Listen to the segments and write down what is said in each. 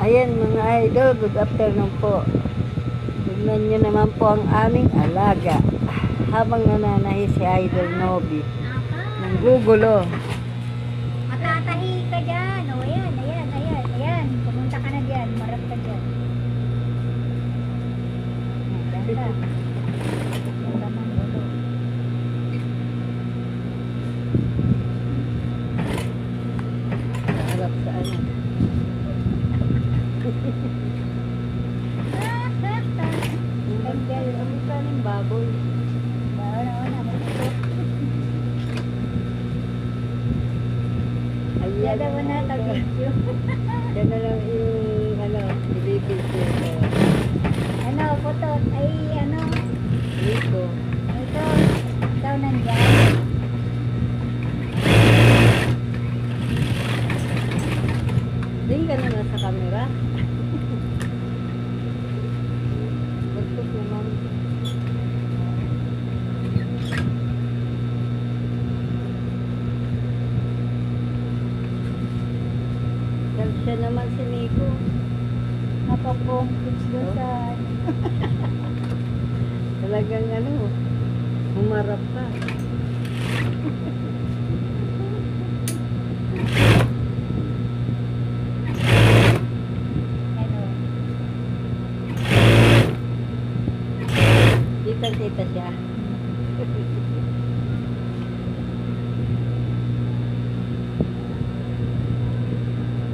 Ayan mga idol, good afternoon po. Tignan nyo naman po ang aming alaga. Habang nananahi si Idol Nobi. Nanggugulo. Matatahi ka dyan. O, ayan. Pumunta ka na dyan. Marap ka dyan. Ayan ka. Ayan ka man, ulo. Harap sa ano. Tanggal. Ang kaning baboy. Ayan Ayan mo na tag-video. Yan na lang yung ano, ibibig ko. Ano, photo. Ay, ano. Dito. Ito. Ikaw nandyan. Hindi ka na nasa camera. Magtutuman. Siya naman si Nico. Napapong-pitch doon sa... Talagang ano, humarap ka. Ano. Kita-kita siya.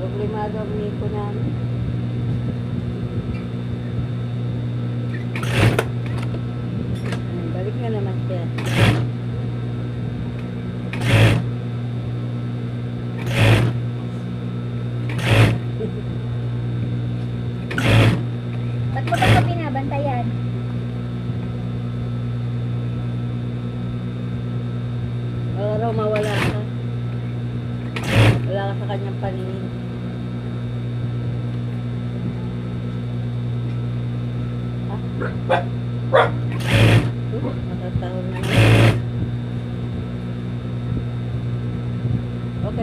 Problemado ang Nico namin. Balik nga naman siya. Ba't mo ba ito binabantayan? Araw mawala ka. Wala ka sa kanyang paningin. Matataon na naman.